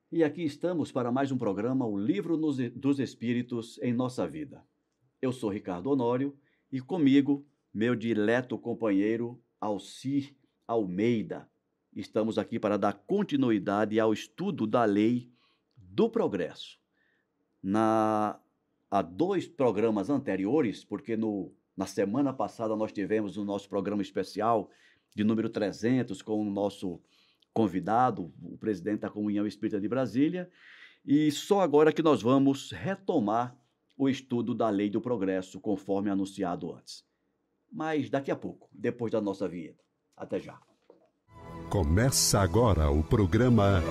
E aqui estamos para mais um programa, O Livro dos Espíritos em Nossa Vida. Eu sou Ricardo Honório e comigo, meu dileto companheiro Alcir Almeida. Estamos aqui para dar continuidade ao estudo da lei do progresso. Há dois programas anteriores, porque na semana passada nós tivemos o nosso programa especial de número 300 com o nosso convidado, o presidente da Comunhão Espírita de Brasília, e só agora que nós vamos retomar o estudo da Lei do Progresso, conforme anunciado antes. Mas daqui a pouco, depois da nossa vinheta. Até já. Começa agora o programa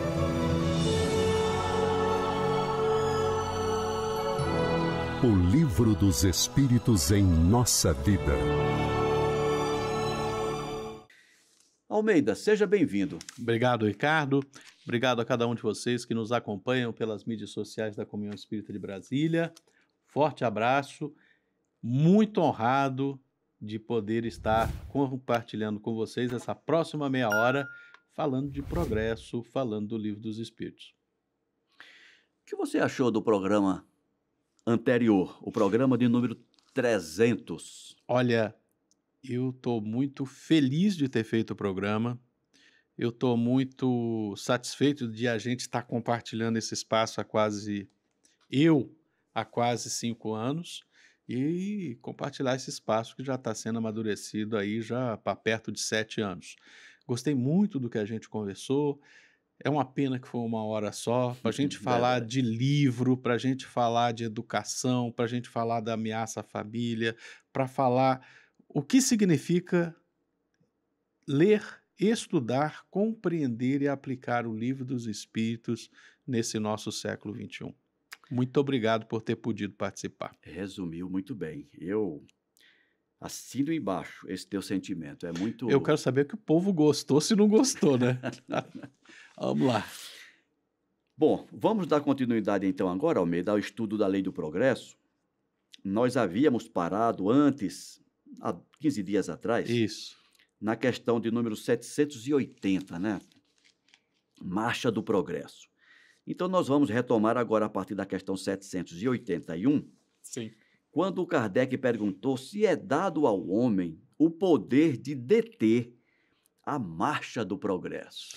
O Livro dos Espíritos em Nossa Vida. Almeida, seja bem-vindo. Obrigado, Ricardo. Obrigado a cada um de vocês que nos acompanham pelas mídias sociais da Comunhão Espírita de Brasília. Forte abraço. Muito honrado de poder estar compartilhando com vocês essa próxima meia hora, falando de progresso, falando do Livro dos Espíritos. O que você achou do programa anterior, o programa de número 300? Olha, eu estou muito feliz de ter feito o programa. Eu estou muito satisfeito de a gente estar compartilhando esse espaço há quase 5 anos e compartilhar esse espaço que já está sendo amadurecido aí já para perto de 7 anos. Gostei muito do que a gente conversou. É uma pena que foi uma hora só, para a gente falar de livro, para a gente falar de educação, para a gente falar da ameaça à família, para falar o que significa ler, estudar, compreender e aplicar o Livro dos Espíritos nesse nosso século XXI. Muito obrigado por ter podido participar. Resumiu muito bem. Eu assino embaixo esse teu sentimento. É muito... Eu quero saber que o povo gostou, se não gostou, né? Vamos lá. Bom, vamos dar continuidade então agora, Almeida, ao estudo da Lei do Progresso. Nós havíamos parado antes, há 15 dias atrás, Isso. na questão de número 780, né? Marcha do Progresso. Então nós vamos retomar agora a partir da questão 781. Sim. Quando o Kardec perguntou se é dado ao homem o poder de deter a marcha do progresso.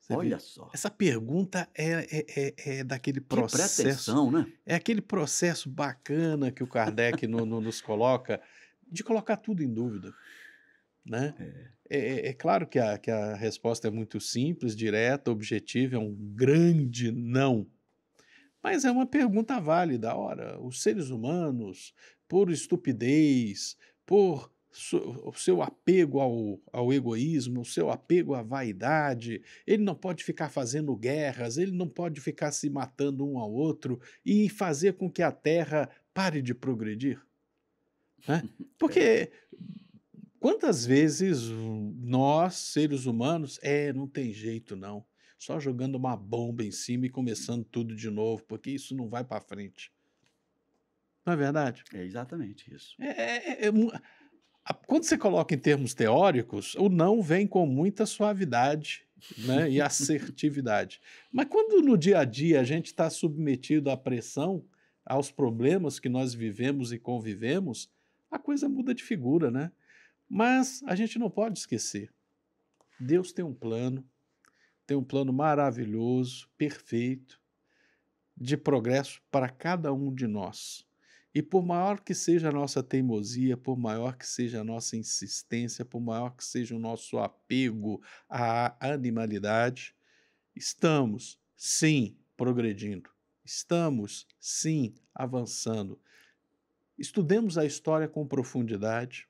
Olha só. Essa pergunta é daquele processo... Que pretensão, né? É aquele processo bacana que o Kardec nos coloca, de colocar tudo em dúvida. Né? É claro que a resposta é muito simples, direta, objetiva, é um grande não. Mas é uma pergunta válida. Ora, os seres humanos, por estupidez, por o seu apego ao egoísmo, o seu apego à vaidade, ele não pode ficar fazendo guerras, ele não pode ficar se matando um ao outro e fazer com que a Terra pare de progredir. Né? Porque... Quantas vezes nós, seres humanos, não tem jeito não, só jogando uma bomba em cima e começando tudo de novo, porque isso não vai para frente. Não é verdade? É exatamente isso. Quando você coloca em termos teóricos, o não vem com muita suavidade, né, e assertividade. Mas quando no dia a dia a gente está submetido à pressão, aos problemas que nós vivemos e convivemos, a coisa muda de figura, né? Mas a gente não pode esquecer, Deus tem um plano maravilhoso, perfeito, de progresso para cada um de nós. E por maior que seja a nossa teimosia, por maior que seja a nossa insistência, por maior que seja o nosso apego à animalidade, estamos, sim, progredindo. Estamos, sim, avançando. Estudemos a história com profundidade,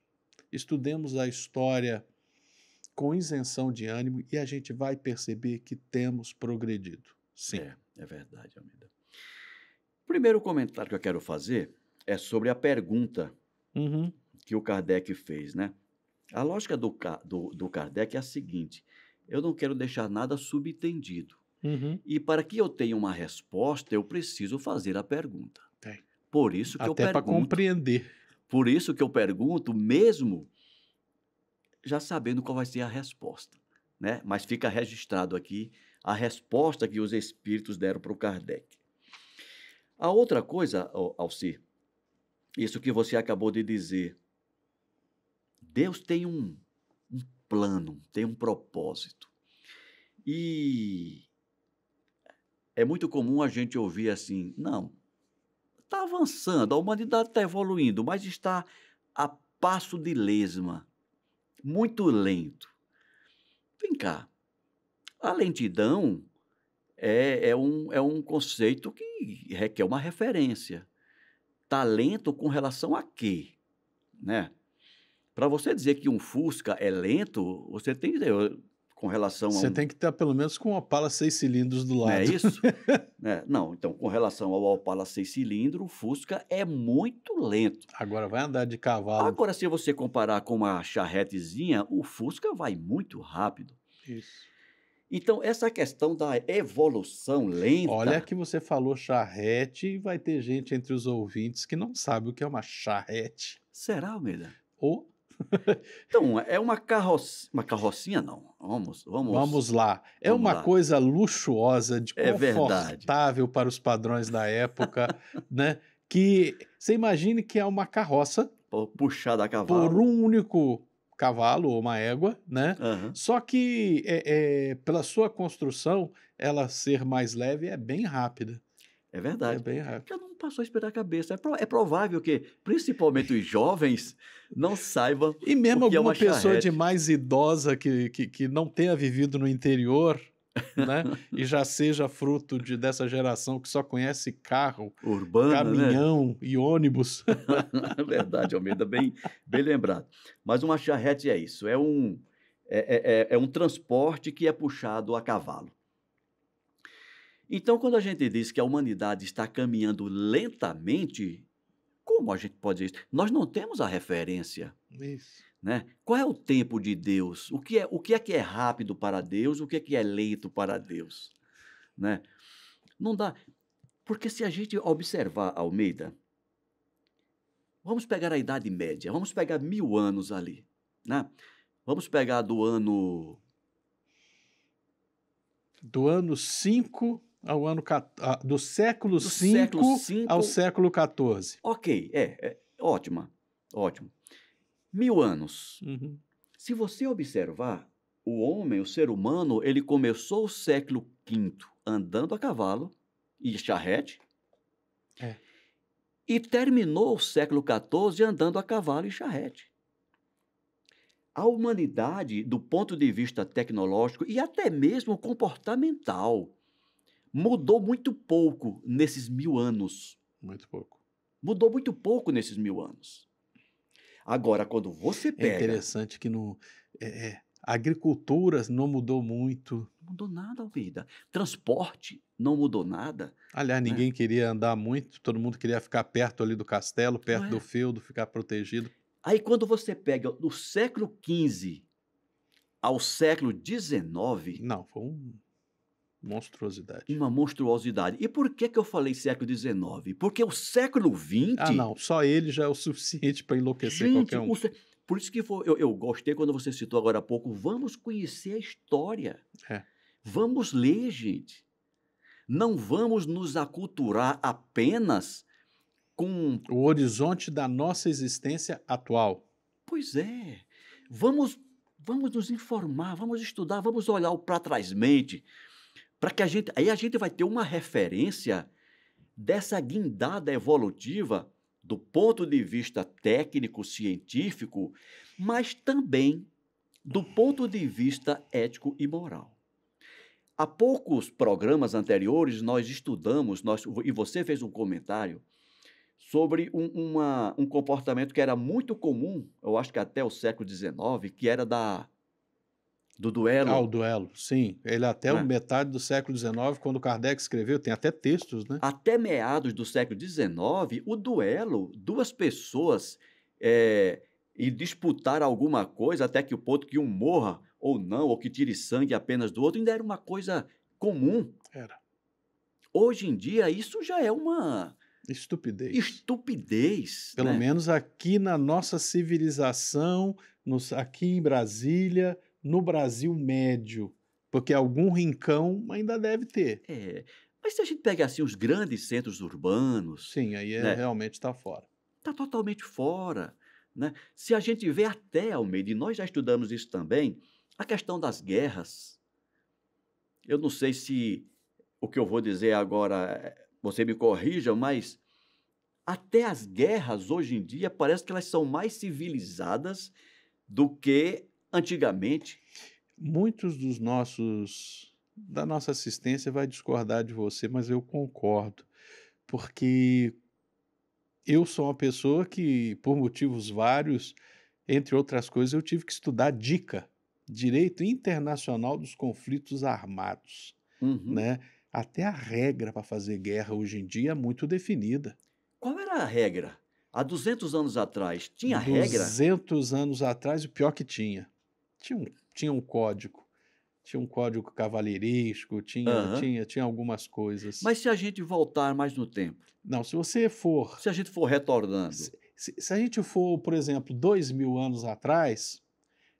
estudemos a história com isenção de ânimo e a gente vai perceber que temos progredido. Sim. É verdade, Almeida. O primeiro comentário que eu quero fazer é sobre a pergunta que o Kardec fez, né? A lógica do Kardec é a seguinte: eu não quero deixar nada subentendido. E para que eu tenha uma resposta, eu preciso fazer a pergunta. Por isso que eu pergunto. Até para compreender. Por isso que eu pergunto, mesmo já sabendo qual vai ser a resposta, né? Mas fica registrado aqui a resposta que os espíritos deram para o Kardec. A outra coisa, Alci, isso que você acabou de dizer, Deus tem um plano, tem um propósito. E é muito comum a gente ouvir assim, não, está avançando, a humanidade está evoluindo, mas está a passo de lesma, muito lento. Vem cá, a lentidão é um conceito que requer uma referência. Está lento com relação a quê? Né? Para você dizer que um Fusca é lento, você tem que dizer, com relação a Você tem que estar pelo menos com um Opala 6 cilindros do Não lado. é isso? Não, então, com relação ao Opala 6 cilindros, o Fusca é muito lento. Agora vai andar de cavalo. Agora, se você comparar com uma charretezinha, o Fusca vai muito rápido. Isso. Então, essa questão da evolução lenta... Olha que você falou charrete e vai ter gente entre os ouvintes que não sabe o que é uma charrete. Será, Almeida? Ou Então, é uma carrocinha, não. vamos lá. É Vamos uma lá. coisa luxuosa, de É verdade. confortável para os padrões da época, né? Que você imagine que é uma carroça Puxada a cavalo. por um único cavalo ou uma égua, né? Aham. Só que pela sua construção, ela ser mais leve é bem rápida. É verdade. É bem rápida. Porque não passou a esperar a cabeça. É provável que, principalmente os jovens, não saibam E mesmo o que é alguma uma pessoa charrete. de mais idosa que não tenha vivido no interior, né? E já seja fruto dessa geração que só conhece carro, Urbana, né? caminhão e ônibus. É verdade, Almeida, bem lembrado. Mas uma charrete é isso, é um transporte que é puxado a cavalo. Então, quando a gente diz que a humanidade está caminhando lentamente, como a gente pode dizer isso? Nós não temos a referência, Isso. né? Qual é o tempo de Deus? O que é rápido para Deus? O que é lento para Deus? Né? Não dá. Porque se a gente observar, Almeida, vamos pegar a Idade Média, vamos pegar 1000 anos ali, né? Vamos pegar do ano... Do ano 5 ao ano... Do século Do 5 século V ao século 14. Ok, ótimo. 1000 anos. Uhum. Se você observar, o homem, o ser humano, ele começou o século V andando a cavalo e charrete, e terminou o século XIV andando a cavalo e charrete. A humanidade, do ponto de vista tecnológico e até mesmo comportamental, mudou muito pouco nesses 1000 anos. Muito pouco. Mudou muito pouco nesses 1000 anos. Agora, quando você É pega... interessante que a agricultura não mudou muito. Não mudou nada, Almeida. Transporte não mudou nada. Aliás, ninguém queria andar muito, todo mundo queria ficar perto ali do castelo, perto Não é? do feudo, ficar protegido. Aí, quando você pega do século XV ao século XIX, Não, foi uma monstruosidade. uma monstruosidade. E por que eu falei século XIX? Porque o século XX... Ah, não, só ele já é o suficiente para enlouquecer Gente, qualquer um. por isso que eu gostei quando você citou agora há pouco, vamos conhecer a história. É. Vamos ler, gente. Não vamos nos aculturar apenas com... O horizonte da nossa existência atual. Pois é. Vamos nos informar, vamos estudar, vamos olhar para trás-mente, para que aí a gente vai ter uma referência dessa guindada evolutiva do ponto de vista técnico, científico, mas também do ponto de vista ético e moral. Há poucos programas anteriores nós estudamos, e você fez um comentário sobre um comportamento que era muito comum, eu acho que até o século XIX, que era do duelo. Ah, o duelo, sim. Ele até Né? metade do século XIX, quando Kardec escreveu, tem até textos, né? Até meados do século XIX, o duelo, duas pessoas e disputar alguma coisa até que o ponto que um morra ou não, ou que tire sangue apenas do outro, ainda era uma coisa comum. Era. Hoje em dia, isso já é uma estupidez. Pelo né? menos aqui na nossa civilização, aqui em Brasília, no Brasil médio, porque algum rincão ainda deve ter. É. Mas se a gente pega assim os grandes centros urbanos, Sim, aí né, realmente está fora. está totalmente fora, né? Se a gente vê até, Almeida, e nós já estudamos isso também, a questão das guerras. Eu não sei se o que eu vou dizer agora, você me corrija, mas até as guerras hoje em dia parece que elas são mais civilizadas do que antigamente. Muitos da nossa assistência vai discordar de você, mas eu concordo, porque eu sou uma pessoa que, por motivos vários, entre outras coisas, eu tive que estudar DICA, Direito Internacional dos Conflitos Armados, Uhum. né? Até a regra para fazer guerra hoje em dia é muito definida. Qual era a regra? Há 200 anos atrás, tinha regra? 200 anos atrás, o pior que tinha. Tinha um, tinha um código. Tinha um código cavalheiresco, Aham. tinha algumas coisas. Mas se a gente voltar mais no tempo, Não, se você for. se a gente for retornando, Se a gente for, por exemplo, 2000 anos atrás,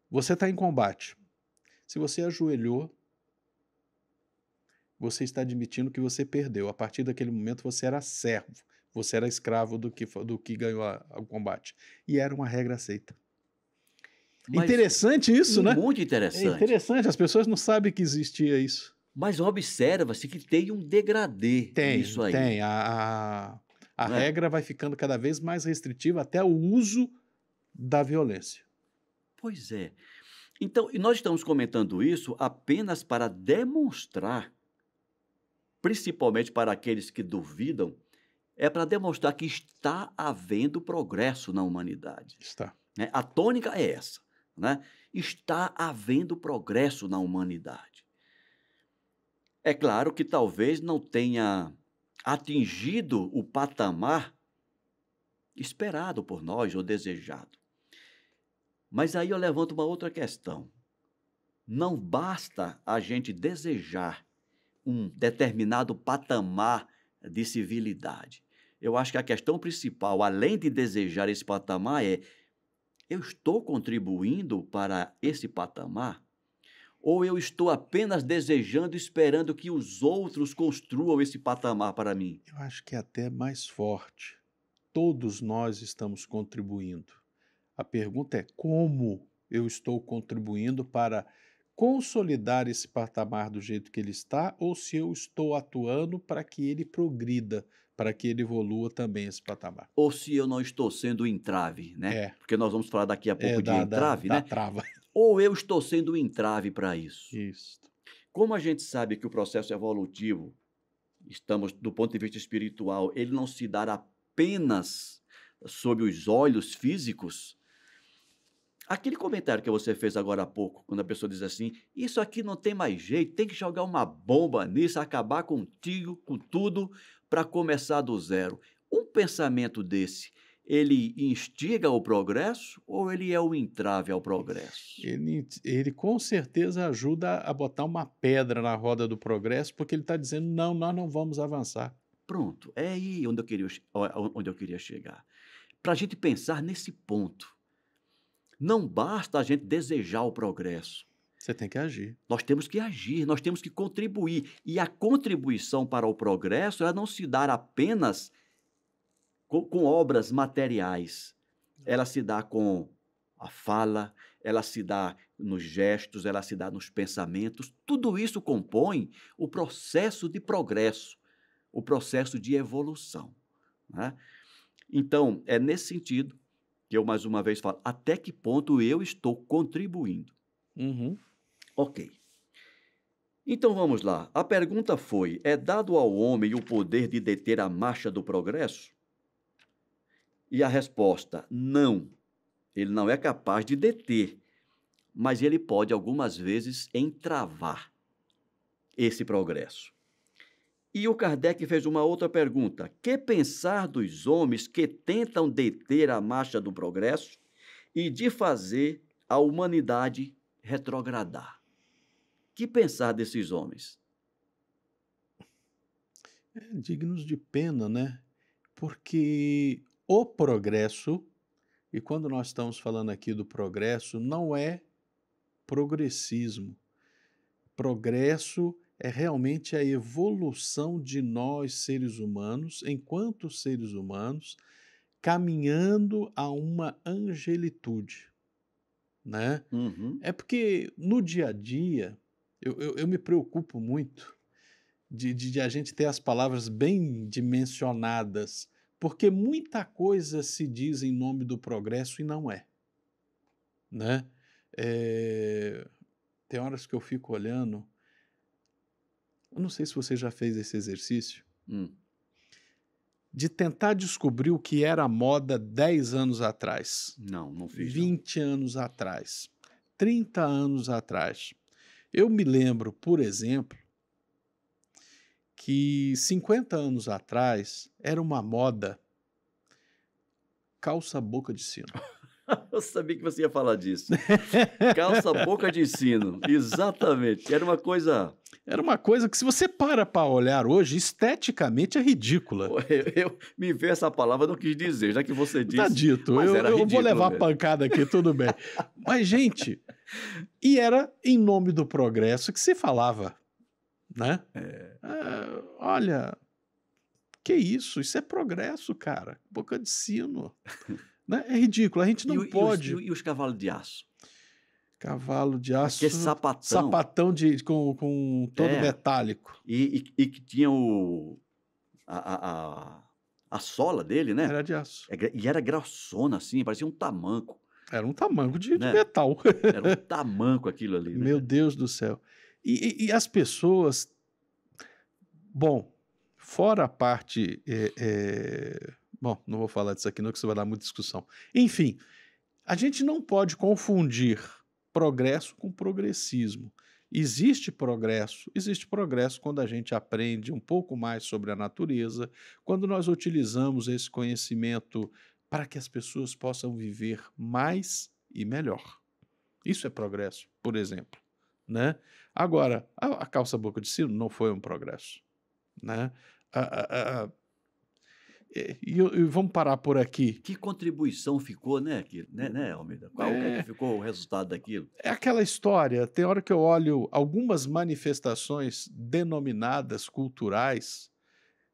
você está em combate. Se você ajoelhou, você está admitindo que você perdeu. A partir daquele momento, você era servo. Você era escravo do que ganhou o combate. E era uma regra aceita. mas Interessante isso, né? muito É interessante. interessante, as pessoas não sabem que existia isso. Mas observa-se que tem um degradê nisso aí, Tem. A não é? regra vai ficando cada vez mais restritiva até o uso da violência. Pois é. Então, e nós estamos comentando isso apenas para demonstrar, principalmente para aqueles que duvidam, é para demonstrar que está havendo progresso na humanidade, Está. né? A tônica é essa, né? Está havendo progresso na humanidade. É claro que talvez não tenha atingido o patamar esperado por nós ou desejado. Mas aí eu levanto uma outra questão. Não basta a gente desejar um determinado patamar de civilidade. Eu acho que a questão principal, além de desejar esse patamar, é: eu estou contribuindo para esse patamar? Ou eu estou apenas desejando e esperando que os outros construam esse patamar para mim? Eu acho que é até mais forte. Todos nós estamos contribuindo. A pergunta é como eu estou contribuindo para consolidar esse patamar do jeito que ele está, ou se eu estou atuando para que ele progrida, para que ele evolua também esse patamar. Ou se eu não estou sendo o entrave, né? É, Porque nós vamos falar daqui a pouco de entrave, da né? trava. Ou eu estou sendo o entrave para isso? Isso. Como a gente sabe que o processo evolutivo, estamos do ponto de vista espiritual, ele não se dá apenas sob os olhos físicos. Aquele comentário que você fez agora há pouco, quando a pessoa diz assim: isso aqui não tem mais jeito, tem que jogar uma bomba nisso, acabar contigo, com tudo, para começar do zero. Um pensamento desse, ele instiga o progresso ou ele é o entrave ao progresso? Ele com certeza ajuda a botar uma pedra na roda do progresso, porque ele está dizendo, não, nós não vamos avançar. Pronto, é aí onde eu queria chegar. Para a gente pensar nesse ponto. Não basta a gente desejar o progresso. Você tem que agir. Nós temos que agir, nós temos que contribuir. E a contribuição para o progresso, ela não se dá apenas com obras materiais. Ela se dá com a fala, ela se dá nos gestos, ela se dá nos pensamentos. Tudo isso compõe o processo de progresso, o processo de evolução, né? Então, é nesse sentido que eu mais uma vez falo, até que ponto eu estou contribuindo? Uhum. Ok. Então vamos lá. A pergunta foi: é dado ao homem o poder de deter a marcha do progresso? E a resposta: não. Ele não é capaz de deter, mas ele pode algumas vezes entravar esse progresso. E o Kardec fez uma outra pergunta: que pensar dos homens que tentam deter a marcha do progresso e de fazer a humanidade retrogradar? Que pensar desses homens? Dignos de pena, né? Porque o progresso, e quando nós estamos falando aqui do progresso, não é progressismo. Progresso é realmente a evolução de nós, seres humanos, enquanto seres humanos, caminhando a uma angelitude, né? Uhum. É porque no dia a dia, eu me preocupo muito de a gente ter as palavras bem dimensionadas, porque muita coisa se diz em nome do progresso e não é, né? Eh, Tem horas que eu fico olhando, eu não sei se você já fez esse exercício, Hum. de tentar descobrir o que era moda 10 anos atrás, Não, não fiz, não. 20 anos atrás, 30 anos atrás. Eu me lembro, por exemplo, que 50 anos atrás era uma moda calça boca de sino. Eu sabia que você ia falar disso. Calça boca de sino, exatamente. Era uma coisa. Era uma coisa que, se você para olhar hoje, esteticamente é ridícula. Eu me veio essa palavra, eu não quis dizer, já que você Tá disse. dito, Mas era eu vou ridículo levar mesmo. pancada aqui, tudo bem. Mas, gente, e era em nome do progresso que se falava, né? Olha, que isso? Isso é progresso, cara. Boca de sino. Né? É ridículo, a gente não pode. E os cavalos de aço? Cavalo de aço, Aquele sapatão. sapatão com todo É. metálico. E que tinha a sola dele, né? Era de aço. E era grossona, assim, parecia um tamanco. Era um tamanco de Né? metal. Era um tamanco aquilo ali, né? Meu Deus do céu. E as pessoas. Bom, fora a parte. Bom, não vou falar disso aqui, não, que isso vai dar muita discussão. Enfim, a gente não pode confundir progresso com progressismo. Existe progresso quando a gente aprende um pouco mais sobre a natureza, quando nós utilizamos esse conhecimento para que as pessoas possam viver mais e melhor. Isso é progresso, por exemplo, né? Agora, a calça boca de sino não foi um progresso, né? E vamos parar por aqui. Que contribuição ficou, né, aquilo, né, Almeida? Qual que ficou o resultado daquilo? É aquela história, tem hora que eu olho algumas manifestações denominadas culturais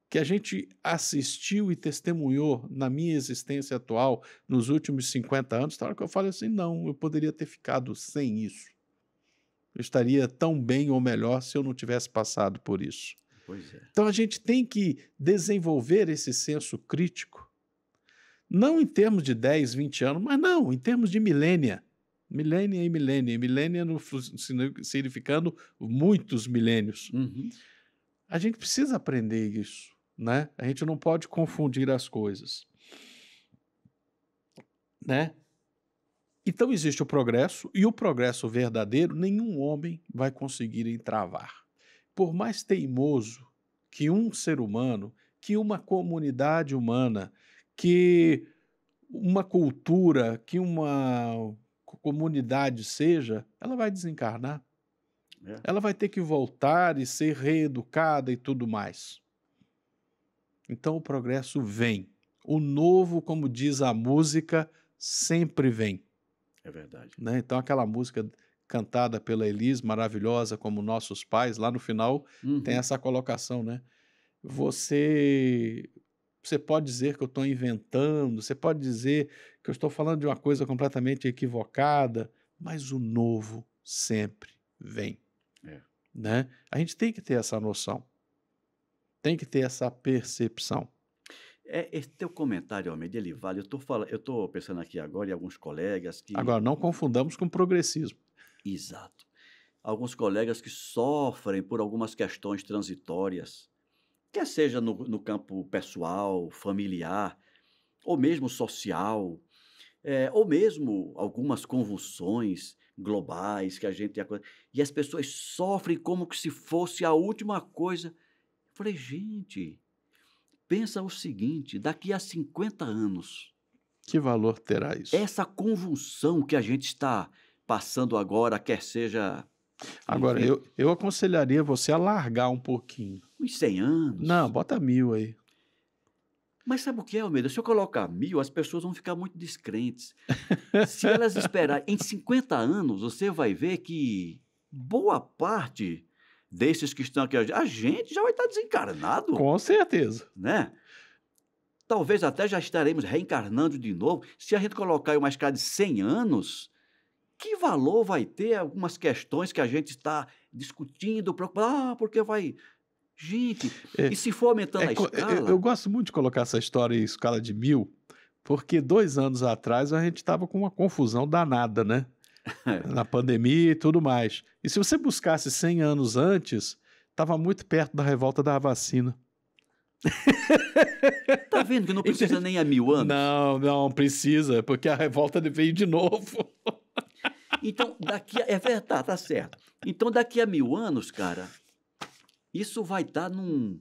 que a gente assistiu e testemunhou na minha existência atual nos últimos 50 anos, tem hora que eu falo assim, não, eu poderia ter ficado sem isso. Eu estaria tão bem ou melhor se eu não tivesse passado por isso. Pois é. Então a gente tem que desenvolver esse senso crítico, não em termos de 10, 20 anos, mas não, em termos de milênia. Milênia e milênia. Milênia significando muitos milênios. Uhum. A gente precisa aprender isso, né? A gente não pode confundir as coisas, né? Então existe o progresso, e o progresso verdadeiro nenhum homem vai conseguir entravar. Por mais teimoso que um ser humano, que uma comunidade humana, que uma cultura, que uma comunidade seja, ela vai desencarnar. É. Ela vai ter que voltar e ser reeducada e tudo mais. Então o progresso vem. O novo, como diz a música, sempre vem. É verdade. Né? Então aquela música cantada pela Elis, maravilhosa, como Nossos Pais, lá no final tem essa colocação, né? Você pode dizer que eu estou inventando, você pode dizer que eu estou falando de uma coisa completamente equivocada, mas o novo sempre vem. Né? A gente tem que ter essa noção, tem que ter essa percepção. Esse teu comentário, Almeida, ele vale. Eu estou pensando aqui agora em alguns colegas que... Agora, não confundamos com progressismo. Exato. Alguns colegas que sofrem por algumas questões transitórias, quer seja no campo pessoal, familiar, ou mesmo social, ou mesmo algumas convulsões globais que a gente... E as pessoas sofrem como que se fosse a última coisa. Eu falei, gente, pensa o seguinte, daqui a 50 anos... Que valor terá isso? Essa convulsão que a gente está passando agora, quer seja... Agora, eu aconselharia você a largar um pouquinho. Uns 100 anos. Não, bota 1000 aí. Mas sabe o que é, Almeida? Se eu colocar 1000, as pessoas vão ficar muito descrentes. Se elas esperarem, em 50 anos, você vai ver que boa parte desses que estão aqui, a gente já vai estar desencarnado, Com certeza. né? Talvez até já estaremos reencarnando de novo. Se a gente colocar aí uma escala de 100 anos, que valor vai ter algumas questões que a gente está discutindo, preocupado, porque vai... Gente, É, e se for aumentando a eu escala... gosto muito de colocar essa história em escala de 1000, porque 2 anos atrás a gente estava com uma confusão danada, né? Na pandemia e tudo mais. E se você buscasse 100 anos antes, estava muito perto da revolta da vacina. Tá vendo que não precisa nem a 1000 anos? Não precisa, porque a revolta veio de novo. Então, é verdade, tá certo. Então, daqui a 1000 anos, cara, isso vai estar num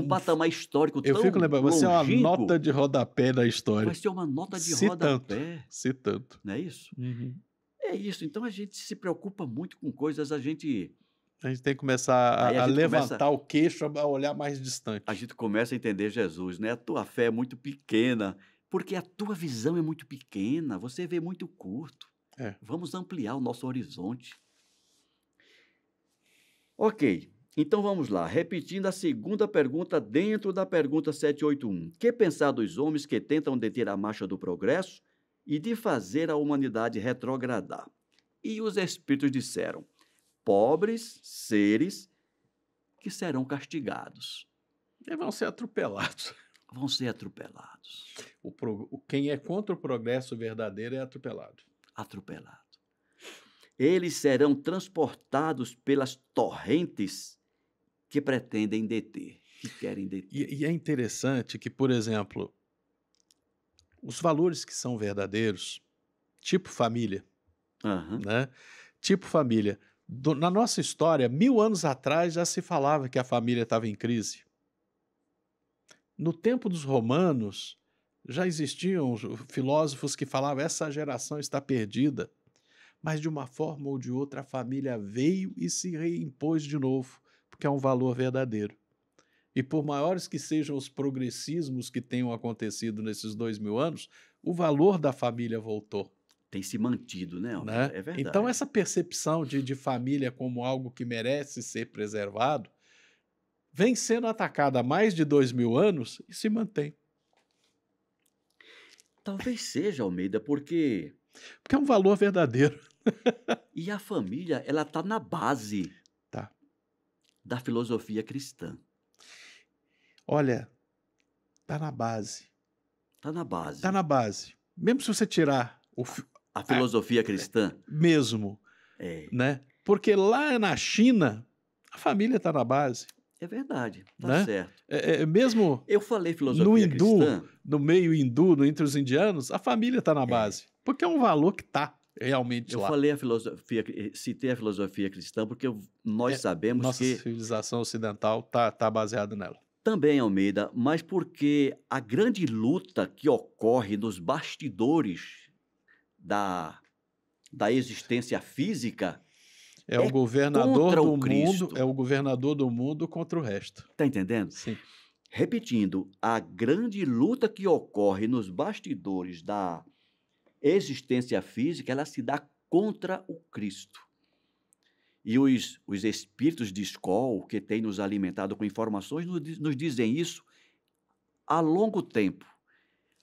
patamar histórico tão Eu fico lembrando, vai ser uma longínquo. nota de rodapé da história. Vai ser uma nota de Se rodapé. tanto. Não é isso? Uhum. É isso. Então, a gente se preocupa muito com coisas, a gente A gente tem que começar Aí a a gente levantar o queixo, a olhar mais distante. começa a entender Jesus, né? A tua fé é muito pequena, porque a tua visão é muito pequena, você vê muito curto. É. Vamos ampliar o nosso horizonte. Ok, então vamos lá. Repetindo a segunda pergunta dentro da pergunta 781. Que pensar dos homens que tentam deter a marcha do progresso e de fazer a humanidade retrogradar? E os espíritos disseram: pobres seres que serão castigados. E vão ser atropelados. Vão ser atropelados. Quem é contra o progresso verdadeiro é atropelado. Atropelado. Eles serão transportados pelas torrentes que pretendem deter, que querem deter. E é interessante que, por exemplo, os valores que são verdadeiros, tipo família, Aham. né? Tipo família. Na nossa história, 1000 anos atrás já se falava que a família estava em crise. No tempo dos romanos, já existiam filósofos que falavam essa geração está perdida. Mas, de uma forma ou de outra, a família veio e se reimpôs de novo, porque é um valor verdadeiro. E por maiores que sejam os progressismos que tenham acontecido nesses 2000 anos, o valor da família voltou. Tem se mantido, né? Né? É verdade. Então, essa percepção de família como algo que merece ser preservado vem sendo atacada há mais de 2000 anos e se mantém. Talvez seja, Almeida, porque é um valor verdadeiro. E a família, ela está na base da filosofia cristã. Olha, está na base. Está na base. Está na base. Mesmo se você tirar a filosofia cristã. Mesmo. Né? Porque lá na China, a família está na base. É verdade, tá né? certo. Mesmo eu falei filosofia cristã. No meio hindu, entre os indianos, a família está na base. Porque é um valor que está realmente lá. Eu falei citei a filosofia cristã porque nós sabemos nossa que... Nossa civilização ocidental tá baseada nela. Também, Almeida, mas porque a grande luta que ocorre nos bastidores da existência física é o governador do Cristo. mundo, é o governador do mundo contra o resto. Está entendendo? Sim. Repetindo, a grande luta que ocorre nos bastidores da existência física, ela se dá contra o Cristo. E os espíritos de escola, que têm nos alimentado com informações, nos dizem isso há longo tempo.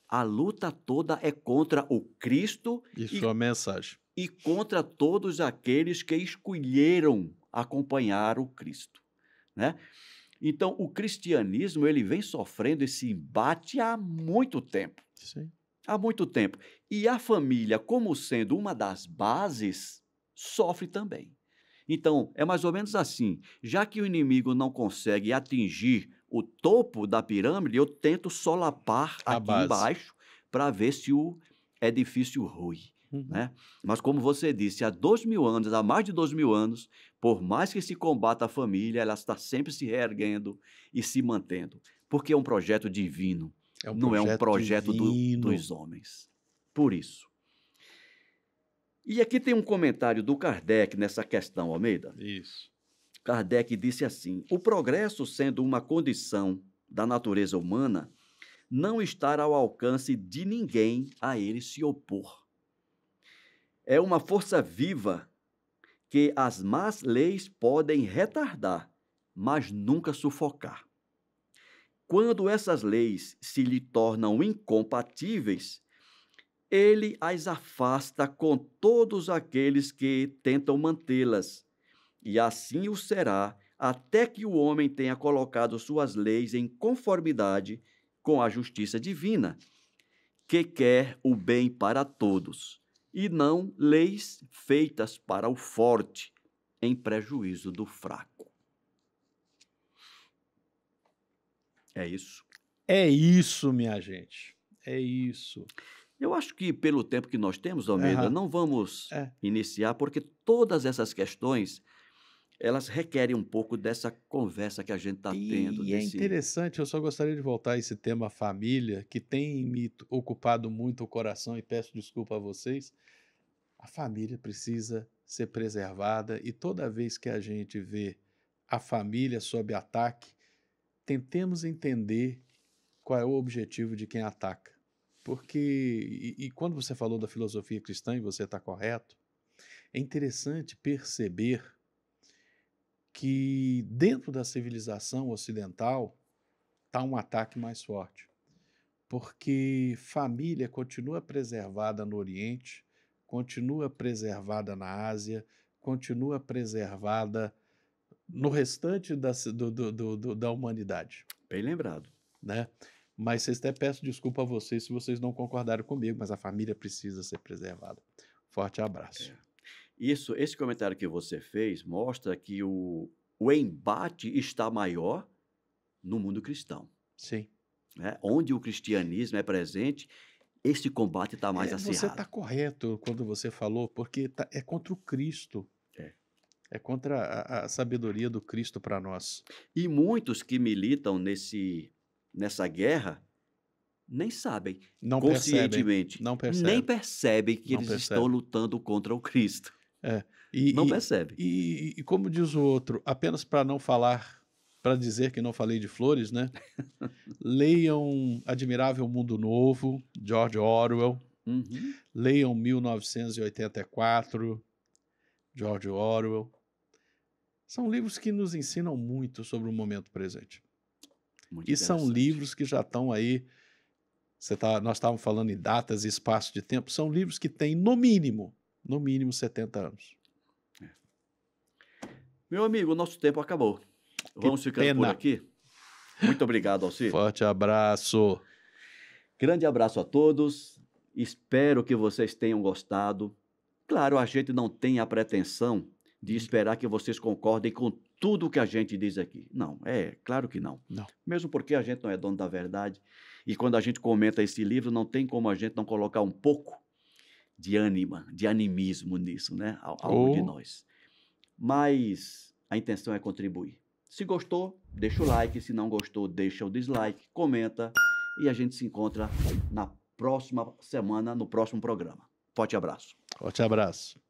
A luta toda é contra o Cristo e sua mensagem. E contra todos aqueles que escolheram acompanhar o Cristo, né? Então, o cristianismo ele vem sofrendo esse embate há muito tempo. Sim. Há muito tempo. E a família, como sendo uma das bases, sofre também. Então, é mais ou menos assim. Já que o inimigo não consegue atingir o topo da pirâmide, eu tento solapar aqui embaixo para ver se o edifício rui. Né? Mas como você disse, há 2000 anos, há mais de 2000 anos, por mais que se combata a família, ela está sempre se reerguendo e se mantendo, porque é um projeto divino, não é um projeto dos homens. Por isso. E aqui tem um comentário do Kardec nessa questão, Almeida. Isso. Kardec disse assim: o progresso, sendo uma condição da natureza humana, não está ao alcance de ninguém a ele se opor. É uma força viva que as más leis podem retardar, mas nunca sufocar. Quando essas leis se lhe tornam incompatíveis, ele as afasta com todos aqueles que tentam mantê-las, e assim o será até que o homem tenha colocado suas leis em conformidade com a justiça divina, que quer o bem para todos, e não leis feitas para o forte, em prejuízo do fraco. É isso. É isso, minha gente. É isso. Eu acho que pelo tempo que nós temos, Almeida, não vamos iniciar, porque todas essas questões, elas requerem um pouco dessa conversa que a gente está tendo. E é interessante, eu só gostaria de voltar a esse tema família, que tem me ocupado muito o coração, e peço desculpa a vocês. A família precisa ser preservada, e toda vez que a gente vê a família sob ataque, tentemos entender qual é o objetivo de quem ataca. Porque, e quando você falou da filosofia cristã, e você está correto, é interessante perceber que dentro da civilização ocidental está um ataque mais forte. Porque família continua preservada no Oriente, continua preservada na Ásia, continua preservada no restante da humanidade. Bem lembrado. Né? Mas vocês até peço desculpa a vocês se vocês não concordaram comigo, mas a família precisa ser preservada. Forte abraço. Esse comentário que você fez mostra que o embate está maior no mundo cristão. Sim. Né? Onde o cristianismo é presente, esse combate está mais acirrado. Você está correto quando você falou, porque é contra o Cristo. É contra a sabedoria do Cristo para nós. E muitos que militam nessa guerra nem sabem, não conscientemente, nem percebem que eles estão lutando contra o Cristo. Não percebem. E como diz o outro, apenas para não falar, para dizer que não falei de flores, né? Leiam Admirável Mundo Novo, George Orwell. Leiam 1984, George Orwell. São livros que nos ensinam muito sobre o momento presente. E são livros que já estão aí, nós estávamos falando em datas e espaço de tempo, são livros que têm, no mínimo 70 anos. Meu amigo, o nosso tempo acabou. Vamos ficando por aqui. Muito obrigado, Alcir. Forte abraço. Grande abraço a todos. Espero que vocês tenham gostado. Claro, a gente não tem a pretensão de esperar que vocês concordem com tudo que a gente diz aqui. Não, claro que não. Mesmo porque a gente não é dono da verdade. E quando a gente comenta esse livro, não tem como a gente não colocar um pouco de animismo nisso, né? Algo de nós. Mas a intenção é contribuir. Se gostou, deixa o like. Se não gostou, deixa o dislike, comenta. E a gente se encontra na próxima semana, no próximo programa. Forte abraço. Forte abraço.